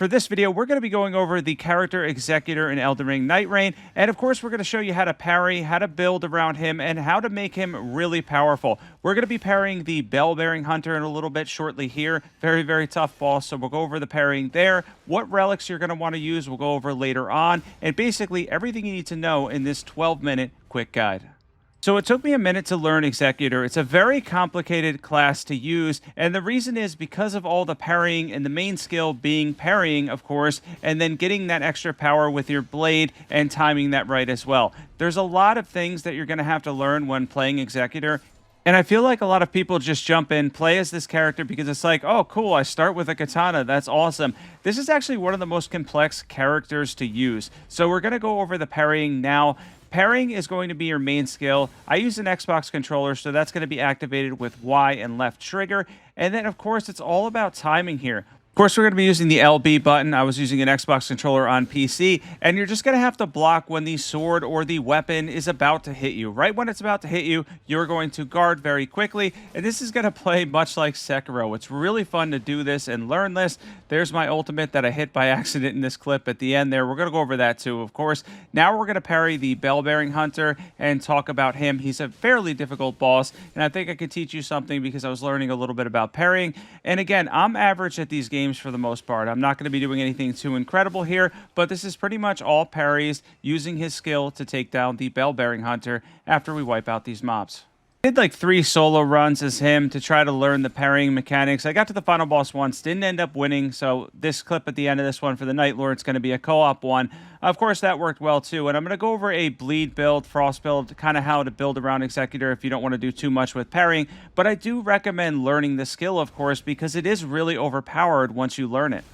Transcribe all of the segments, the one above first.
For this video, we're going to be going over the character Executor in Elden Ring Nightreign, and of course, we're going to show you how to parry, how to build around him, and how to make him really powerful. We're going to be parrying the Bell-Bearing Hunter in a little bit shortly here. Very, very tough boss, so we'll go over the parrying there. What relics you're going to want to use, we'll go over later on, and basically everything you need to know in this 12-minute quick guide. So it took me a minute to learn Executor. It's a very complicated class to use, and the reason is because of all the parrying and the main skill being parrying, of course, and then getting that extra power with your blade and timing that right as well. There's a lot of things that you're going to have to learn when playing Executor. And I feel like a lot of people just jump in, play as this character because it's like, oh, cool, I start with a katana. That's awesome. This is actually one of the most complex characters to use. So we're going to go over the parrying now. Parrying is going to be your main skill. I use an Xbox controller, so that's going to be activated with Y and left trigger. And then, of course, it's all about timing here. Of course, we're going to be using the LB button. I was using an Xbox controller on PC, and you're just going to have to block when the sword or the weapon is about to hit you. Right when it's about to hit you, you're going to guard very quickly, and this is going to play much like Sekiro. It's really fun to do this and learn this. There's my ultimate that I hit by accident in this clip at the end there. We're going to go over that too, of course. Now we're going to parry the Bell-Bearing Hunter and talk about him. He's a fairly difficult boss, and I think I could teach you something because I was learning a little bit about parrying. And again, I'm average at these games for the most part. I'm not going to be doing anything too incredible here, but this is pretty much all parries using his skill to take down the Bell-Bearing Hunter after we wipe out these mobs. I did like 3 solo runs as him to try to learn the parrying mechanics. I got to the final boss once, didn't end up winning, so this clip at the end of this one for the Nightlord is going to be a co-op one. Of course, that worked well too, and I'm going to go over a bleed build, frost build, kind of how to build around Executor if you don't want to do too much with parrying, but I do recommend learning the skill, of course, because it is really overpowered once you learn it.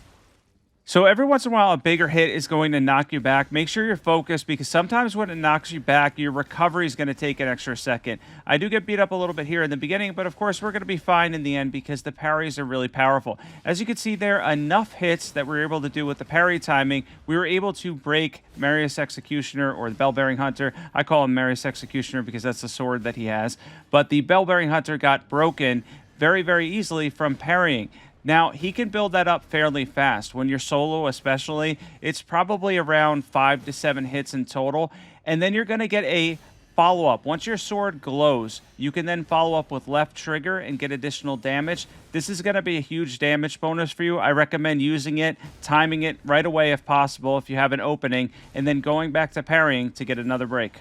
So every once in a while, a bigger hit is going to knock you back. Make sure you're focused because sometimes when it knocks you back, your recovery is going to take an extra second. I do get beat up a little bit here in the beginning, but of course, we're going to be fine in the end because the parries are really powerful. As you can see there, enough hits that we're able to do with the parry timing, we were able to break Marius Executioner or the Bell-Bearing Hunter. I call him Marius Executioner because that's the sword that he has. But the Bell-Bearing Hunter got broken very, very easily from parrying. Now, he can build that up fairly fast. When you're solo especially, it's probably around 5 to 7 hits in total. And then you're going to get a follow-up. Once your sword glows, you can then follow up with left trigger and get additional damage. This is going to be a huge damage bonus for you. I recommend using it, timing it right away if possible if you have an opening, and then going back to parrying to get another break.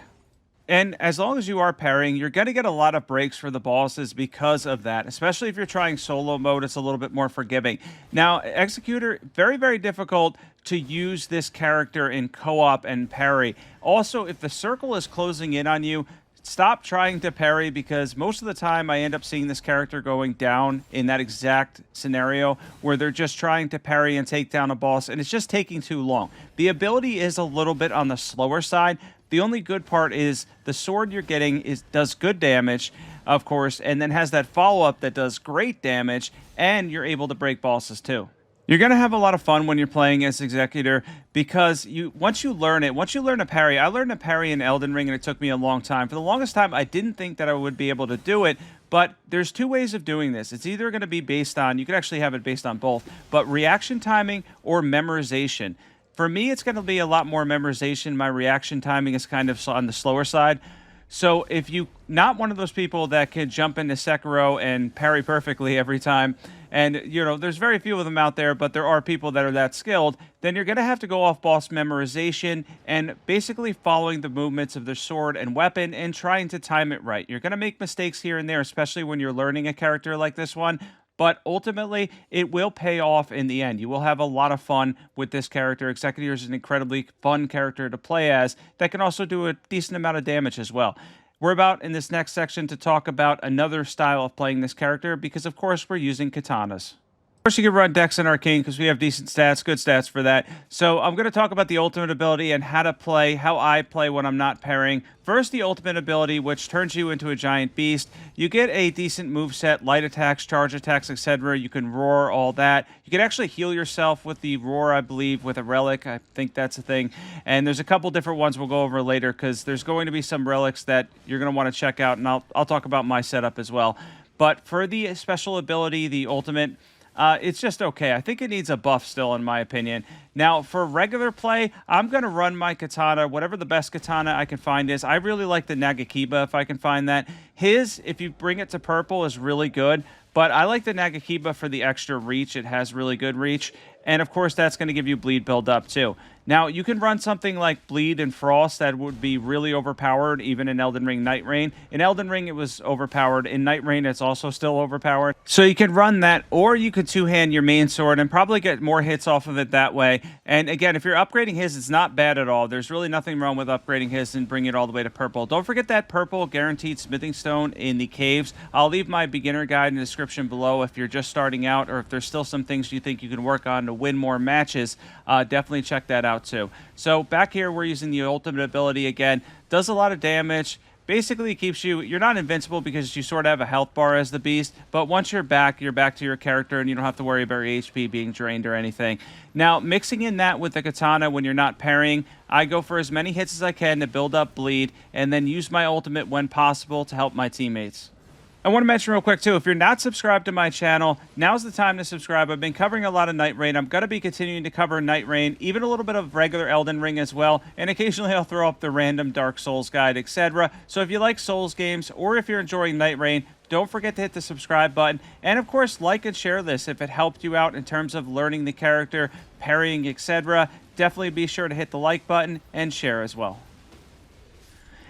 And as long as you are parrying, you're going to get a lot of breaks for the bosses because of that, especially if you're trying solo mode, it's a little bit more forgiving. Now, Executor, very, very difficult to use this character in co-op and parry. Also, if the circle is closing in on you, stop trying to parry because most of the time I end up seeing this character going down in that exact scenario where they're just trying to parry and take down a boss, and it's just taking too long. The ability is a little bit on the slower side. The only good part is the sword you're getting does good damage, of course, and then has that follow-up that does great damage, and you're able to break bosses too. You're going to have a lot of fun when you're playing as Executor because once you learn a parry, I learned a parry in Elden Ring and it took me a long time. For the longest time, I didn't think that I would be able to do it, but there's 2 ways of doing this. It's either going to be based on, you could actually have it based on both, but reaction timing or memorization. For me, it's going to be a lot more memorization. My reaction timing is kind of on the slower side. So if you're not one of those people that can jump into Sekiro and parry perfectly every time, and there's very few of them out there, but there are people that are that skilled, then you're going to have to go off boss memorization and basically following the movements of their sword and weapon and trying to time it right. You're going to make mistakes here and there, especially when you're learning a character like this one. But ultimately, it will pay off in the end. You will have a lot of fun with this character. Executor is an incredibly fun character to play as that can also do a decent amount of damage as well. We're about in this next section to talk about another style of playing this character because, of course, we're using katanas. Of course, you can run Dex and Arcane because we have decent stats, good stats for that. So I'm going to talk about the ultimate ability and how I play when I'm not parrying. First, the ultimate ability, which turns you into a giant beast. You get a decent moveset, light attacks, charge attacks, etc. You can roar, all that. You can actually heal yourself with the roar, I believe, with a relic. I think that's a thing. And there's a couple different ones we'll go over later because there's going to be some relics that you're going to want to check out, and I'll talk about my setup as well. But for the special ability, the ultimate, It's just okay. I think it needs a buff still, in my opinion. Now, for regular play, I'm going to run my katana, whatever the best katana I can find is. I really like the Nagakiba if I can find that. His, if you bring it to purple, is really good. But I like the Nagakiba for the extra reach. It has really good reach. And of course, that's going to give you bleed build up too. Now, you can run something like Bleed and Frost that would be really overpowered, even in Elden Ring Nightreign. In Elden Ring, it was overpowered. In Nightreign, it's also still overpowered. So you can run that, or you could two-hand your main sword and probably get more hits off of it that way. And again, if you're upgrading his, it's not bad at all. There's really nothing wrong with upgrading his and bringing it all the way to purple. Don't forget that purple guaranteed smithing stone in the caves. I'll leave my beginner guide in the description below if you're just starting out, or if there's still some things you think you can work on to win more matches. Definitely check that out too. So back here, we're using the ultimate ability again. Does a lot of damage. Basically, it keeps you, you're not invincible because you sort of have a health bar as the beast, but once you're back to your character and you don't have to worry about your HP being drained or anything. Now, mixing in that with the katana when you're not parrying, I go for as many hits as I can to build up bleed, and then use my ultimate when possible to help my teammates. I want to mention real quick, too, if you're not subscribed to my channel, now's the time to subscribe. I've been covering a lot of Nightreign. I'm going to be continuing to cover Nightreign, even a little bit of regular Elden Ring as well, and occasionally I'll throw up the random Dark Souls guide, etc. So if you like Souls games, or if you're enjoying Nightreign, don't forget to hit the subscribe button, and of course, like and share this if it helped you out in terms of learning the character, parrying, etc. Definitely be sure to hit the like button and share as well.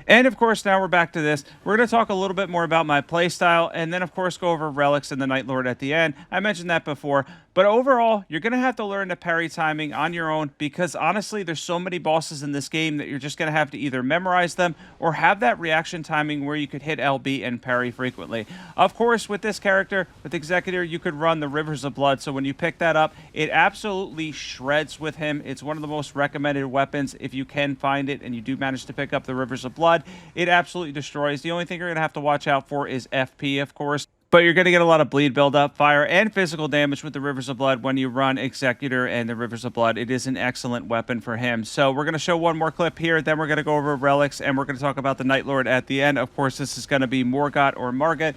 And of course, now we're back to this. We're going to talk a little bit more about my playstyle, and then of course go over Relics and the Nightlord at the end. I mentioned that before, but overall, you're going to have to learn the parry timing on your own, because honestly, there's so many bosses in this game that you're just going to have to either memorize them or have that reaction timing where you could hit LB and parry frequently. Of course, with this character, with Executor, you could run the Rivers of Blood, so when you pick that up, it absolutely shreds with him. It's one of the most recommended weapons if you can find it and you do manage to pick up the Rivers of Blood. It absolutely destroys. The only thing you're going to have to watch out for is FP, of course. But you're going to get a lot of bleed buildup, fire, and physical damage with the Rivers of Blood when you run Executor and the Rivers of Blood. It is an excellent weapon for him. So we're going to show one more clip here, then we're going to go over Relics, and we're going to talk about the Nightlord at the end. Of course, this is going to be Morgott or Margit,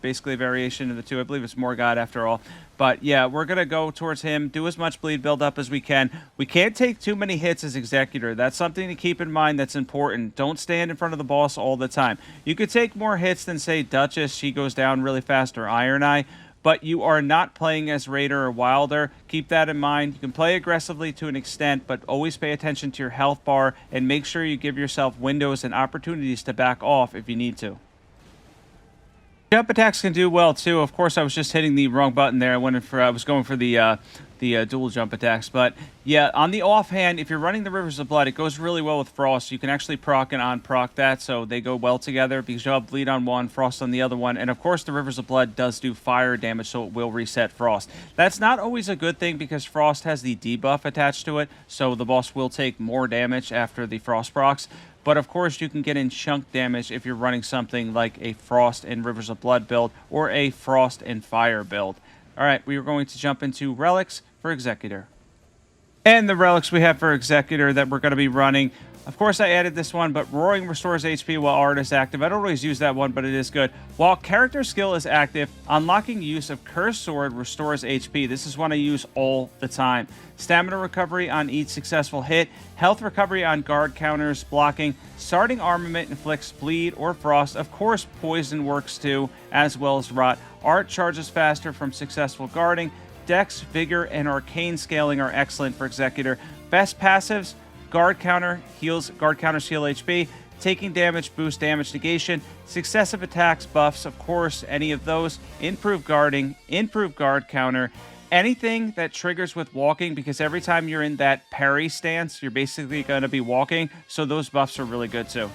basically a variation of the two. I believe it's Morgott after all. But yeah, we're going to go towards him, do as much bleed build up as we can. We can't take too many hits as Executor. That's something to keep in mind that's important. Don't stand in front of the boss all the time. You could take more hits than, say, Duchess. She goes down really fast, or Iron Eye. But you are not playing as Raider or Wilder. Keep that in mind. You can play aggressively to an extent, but always pay attention to your health bar and make sure you give yourself windows and opportunities to back off if you need to. Jump attacks can do well too. Of course, I was just hitting the wrong button there. I was going for the dual jump attacks. But yeah, on the offhand, if you're running the Rivers of Blood, it goes really well with Frost. You can actually proc and on-proc that, so they go well together because you'll have bleed on one, Frost on the other one. And of course, the Rivers of Blood does do fire damage, so it will reset Frost. That's not always a good thing because Frost has the debuff attached to it, so the boss will take more damage after the Frost procs. But of course, you can get in chunk damage if you're running something like a Frost and Rivers of Blood build or a Frost and Fire build. All right, we are going to jump into Relics for Executor. And the Relics we have for Executor that we're going to be running. Of course, I added this one, but Roaring restores HP while Art is active. I don't always use that one, but it is good. While Character Skill is active, unlocking use of Cursed Sword restores HP. This is one I use all the time. Stamina recovery on each successful hit. Health recovery on guard counters, blocking. Starting armament inflicts bleed or frost. Of course, poison works too, as well as rot. Art charges faster from successful guarding. Dex, Vigor, and Arcane scaling are excellent for Executor. Best passives: guard counters heal HP, taking damage boost damage negation, successive attacks buffs, of course, any of those, improve guarding, improve guard counter, anything that triggers with walking, because every time you're in that parry stance, you're basically going to be walking, so those buffs are really good too.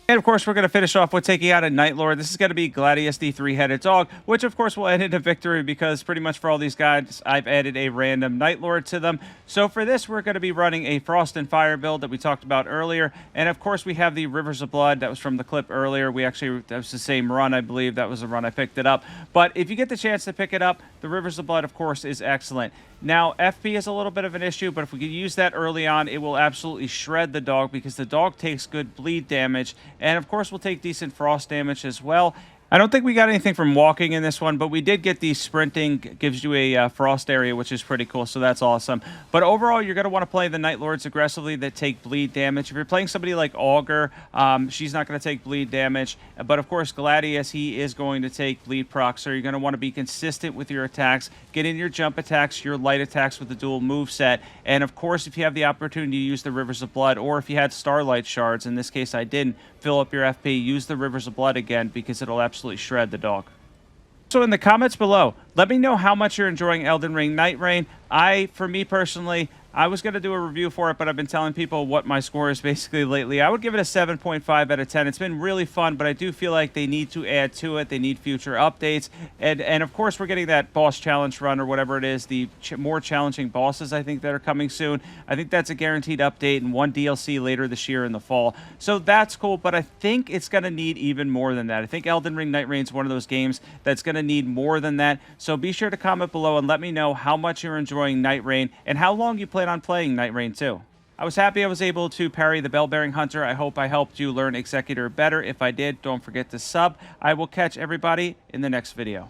And of course, we're going to finish off with taking out a Nightlord. This is going to be Gladius, the three-headed dog, which of course will end in a victory because pretty much for all these guys, I've added a random Nightlord to them. So for this, we're going to be running a Frost and Fire build that we talked about earlier. And of course, we have the Rivers of Blood. That was from the clip earlier. That was the same run, I believe. That was the run I picked it up. But if you get the chance to pick it up, the Rivers of Blood, of course, is excellent. Now, FP is a little bit of an issue, but if we can use that early on, it will absolutely shred the dog because the dog takes good bleed damage. And of course, we'll take decent frost damage as well. I don't think we got anything from walking in this one, but we did get the sprinting, gives you a frost area, which is pretty cool, so that's awesome. But overall, you're going to want to play the Nightlords aggressively that take bleed damage. If you're playing somebody like Augur, she's not going to take bleed damage. But of course, Gladius, he is going to take bleed proc, so you're going to want to be consistent with your attacks, get in your jump attacks, your light attacks with the dual move set, and of course, if you have the opportunity to use the Rivers of Blood, or if you had Starlight Shards, in this case I didn't, fill up your FP, use the Rivers of Blood again, because it'll absolutely shred the dog. So in the comments below, let me know how much you're enjoying Elden Ring Nightreign. For me personally, I was going to do a review for it, but I've been telling people what my score is basically lately. I would give it a 7.5 out of 10. It's been really fun, but I do feel like they need to add to it. They need future updates. And of course, we're getting that boss challenge run or whatever it is, the more challenging bosses, I think, that are coming soon. I think that's a guaranteed update and one DLC later this year in the fall. So that's cool, but I think it's going to need even more than that. I think Elden Ring Nightreign is one of those games that's going to need more than that. So be sure to comment below and let me know how much you're enjoying Nightreign and how long you plan on playing Nightreign too. I was happy I was able to parry the Bell-Bearing Hunter. I hope I helped you learn Executor better. If I did, don't forget to sub. I will catch everybody in the next video.